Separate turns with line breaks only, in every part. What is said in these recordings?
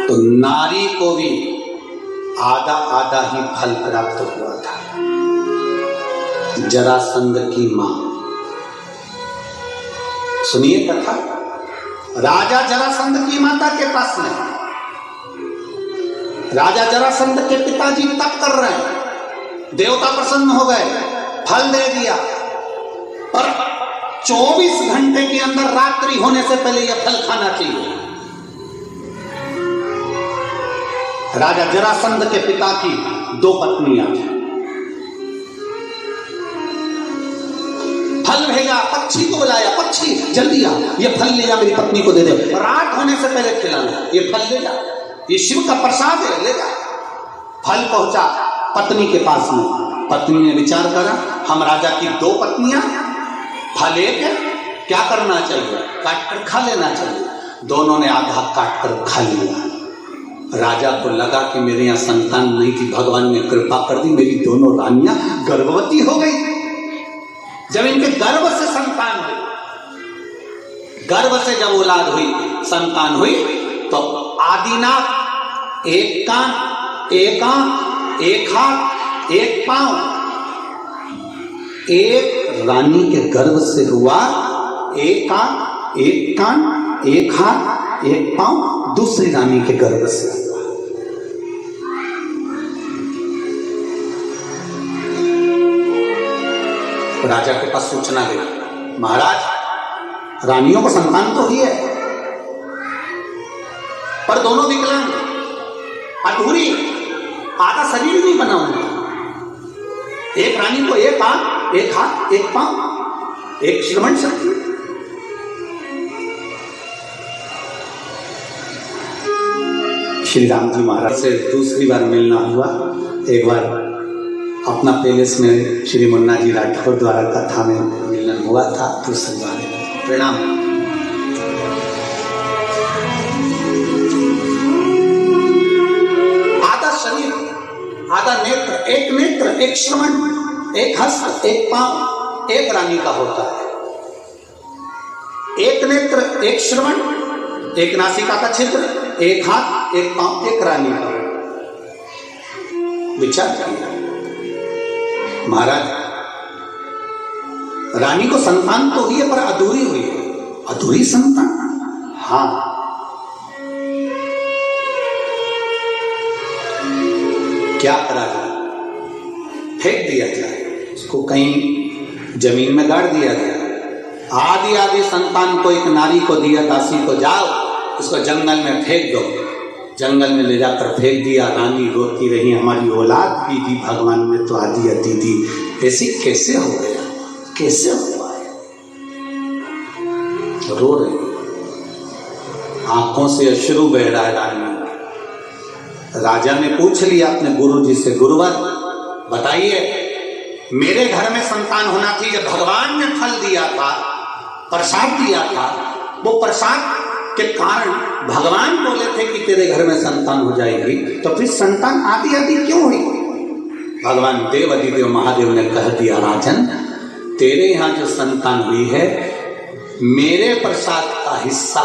तो नारी को भी आधा आधा ही फल प्राप्त हुआ था। जरासंध की मां, सुनिए कथा। राजा जरासंध की माता के पास में, राजा जरासंध के पिताजी तप कर रहे हैं, देवता प्रसन्न हो गए, फल दे दिया, और 24 घंटे के अंदर रात्रि होने से पहले यह फल खाना चाहिए। राजा जरासंध के पिता की 2 पत्नियां थी। फल भेजा, पक्षी को बुलाया, पक्षी जल्दी आ, ये फल ले जा, मेरी पत्नी को दे दे, रात होने से पहले खिलाना, ये फल ले जा, ये शिव का प्रसाद है, ले जा। फल पहुंचा पत्नी के पास में। पत्नी ने विचार करा, हम राजा की 2 पत्नियां, फल एक है, क्या करना चाहिए, काट कर खा लेना चाहिए। दोनों ने आधा काट कर खा लिया। राजा को लगा कि मेरे यहाँ संतान नहीं थी, भगवान ने कृपा कर दी, मेरी दोनों रानियां गर्भवती हो गई। जब इनके गर्भ से संतान हुई, गर्भ से जब औलाद हुई, संतान हुई, तो आदिनाथ एक कान, एक आंख, एक हाथ, एक पांव, एक रानी के गर्भ से हुआ। एक आंख, एक कान, एक हाथ, एक पांव दूसरी रानी के गर्भ से हुआ। राजा के पास सूचना गई, महाराज रानियों को संतान तो ही है, पर दोनों विकलांग, अधूरी, आधा शरीर नहीं बना उनका। एक रानी को एक आंख, एक हाथ, एक पांव, एक श्रवण शक्ति। श्री राम जी महाराज से दूसरी बार मिलना हुआ। एक बार अपना पैलेस में श्री मुन्ना जी राठौर द्वारा कथा में मिलन हुआ था, दूसरी बार प्रणाम। आधा शरीर, आधा नेत्र, एक श्रवण, एक हस्त, एक पांव, एक रानी का होता है। एक नेत्र, एक श्रवण, एक नासिका का छिद्र, एक हाथ, एक पांव, एक रानी का। विचार किया महाराज, रानी को संतान तो हुई है पर अधूरी हुई है। अधूरी संतान, हाँ, क्या करा जाए, फेंक दिया जाए, उसको कहीं जमीन में गाड़ दिया जाए। आदि आदि संतान को एक नारी को दिया, दासी को, जाओ उसको जंगल में फेंक दो। जंगल में ले जाकर फेंक दिया। रानी रोती रही, हमारी औलाद भी दी भगवान ने तो आदि अति दी, ऐसी कैसे हो गया, कैसे हुआ है। रो रही, आंखों से अश्रु बह रहा है रानी। राजा ने पूछ लिया अपने गुरु जी से, गुरुवर बताइए, मेरे घर में संतान होना थी, जब भगवान ने फल दिया था, प्रसाद दिया था, वो प्रसाद के कारण भगवान बोले थे कि तेरे घर में संतान हो जाएगी, तो फिर संतान आदि आदि क्यों हुई। भगवान देव अधिदेव महादेव ने कह दिया, राजन तेरे यहाँ जो संतान हुई है, मेरे प्रसाद का हिस्सा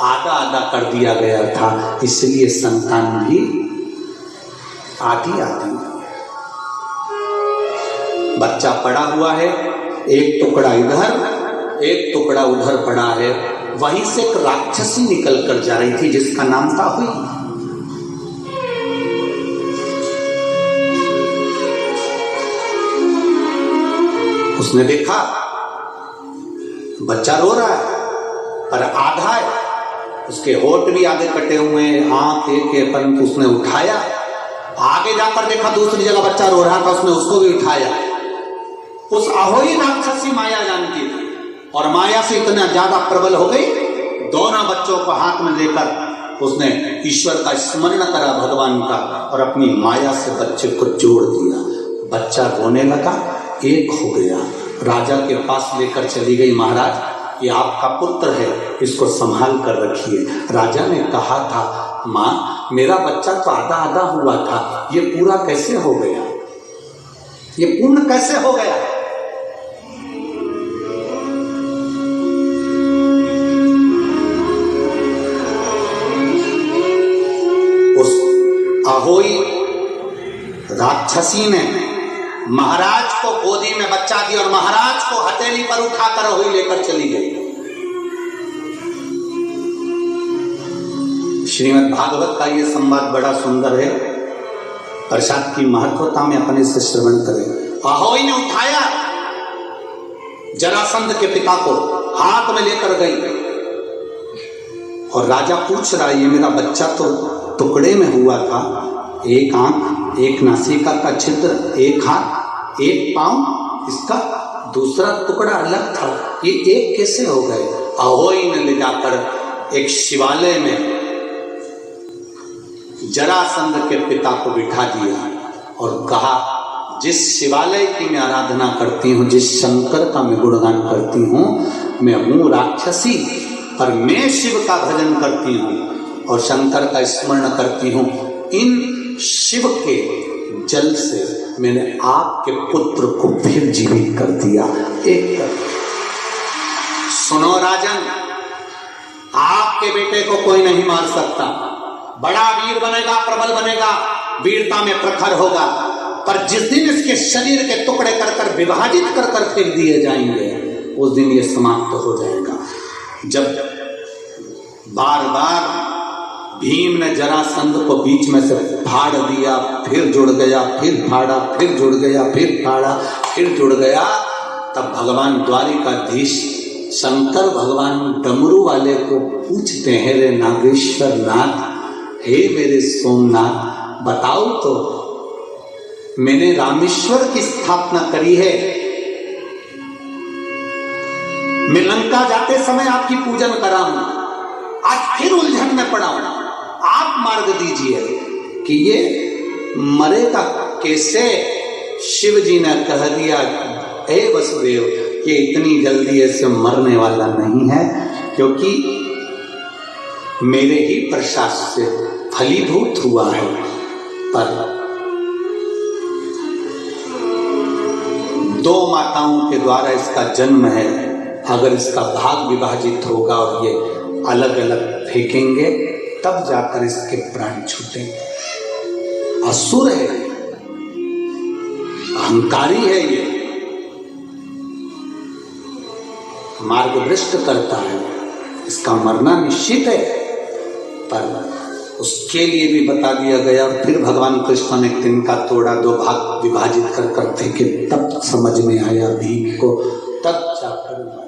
आधा आधा कर दिया गया था, इसलिए संतान भी आदि आदि। बच्चा पड़ा हुआ है, एक टुकड़ा इधर, एक टुकड़ा उधर पड़ा है। वहीं से एक राक्षसी निकल कर जा रही थी जिसका नाम था हुई। उसने देखा बच्चा रो रहा है पर आधा है, उसके होठ भी आगे कटे हुए हैं, आंख एक है, परंतु उसने उठाया। आगे जाकर देखा दूसरी जगह बच्चा रो रहा था, उसने उसको भी उठाया। उस अहोई राक्षसी माया जानती थी और माया से इतना ज्यादा प्रबल हो गई, दोनों बच्चों को हाथ में लेकर उसने ईश्वर का स्मरण करा, भगवान का, और अपनी माया से बच्चे को जोड़ दिया। बच्चा रोने लगा, एक हो गया। राजा के पास लेकर चली गई, महाराज ये आपका पुत्र है, इसको संभाल कर रखिए। राजा ने कहा था, माँ मेरा बच्चा तो आधा आधा हुआ था, ये पूरा कैसे हो गया, ये पूर्ण कैसे हो गया। अहोई राक्षसी ने महाराज को गोदी में बच्चा दिया और महाराज को हथेली पर उठाकर अहोई लेकर चली गई। श्रीमद् भागवत का ये संवाद बड़ा सुंदर है। प्रसाद की महत्वता में अपने से श्रवण करें। अहोई ने उठाया, जरासंध के पिता को हाथ में लेकर गई और राजा पूछ रहा है, ये मेरा बच्चा तो टुकड़े में हुआ था, एक आंख, एक नासिका का छिद्र, एक हाथ, एक पांव, इसका दूसरा टुकड़ा अलग था, ये एक कैसे हो गए? अहोई ने ले जाकर एक शिवालय में जरासंध के पिता को बिठा दिया और कहा, जिस शिवालय की मैं आराधना करती हूँ, जिस शंकर का मैं गुणगान करती हूँ, मैं हूँ राक्षसी, पर मैं शिव का भजन करती हूँ और शंकर का स्मरण करती हूँ। इन शिव के जल से मैंने आपके पुत्र को फिर जीवित कर दिया। एक सुनो राजन, आपके बेटे को कोई नहीं मार सकता, बड़ा वीर बनेगा, प्रबल बनेगा, वीरता में प्रखर होगा, पर जिस दिन इसके शरीर के टुकड़े कर कर विभाजित कर कर फेंक दिए जाएंगे, उस दिन ये समाप्त हो जाएगा। जब बार बार भीम ने जरासंध को बीच में से फाड़ दिया, फिर जुड़ गया, फिर फाड़ा, फिर जुड़ गया, फिर फाड़ा, फिर जुड़ गया, तब भगवान द्वारिकाधीश शंकर भगवान डमरू वाले को पूछते हैं, रे नागेश्वर नाथ, हे मेरे सोमनाथ, बताओ तो, मैंने रामेश्वर की स्थापना करी है, मैं लंका जाते समय आपकी पूजन करा हूं, आज फिर उलझन में पड़ा हूं, आप मार्ग दीजिए कि ये मरेगा कैसे। शिव जी ने कह दिया, हे वसुदेव, ये इतनी जल्दी ऐसे मरने वाला नहीं है, क्योंकि मेरे ही प्रसाद से फलीभूत हुआ है, पर दो माताओं के द्वारा इसका जन्म है, अगर इसका भाग विभाजित होगा और ये अलग अलग फेंकेंगे, तब जाकर इसके प्राण छूटेंगे। असुर है, अहंकारी है, ये मार्गभ्रष्ट करता है, इसका मरना निश्चित है, पर उसके लिए भी बता दिया गया। फिर भगवान कृष्ण ने तिनका तोड़ा, दो भाग विभाजित कर फेंके, तब समझ में आया भीम को, तब जाकर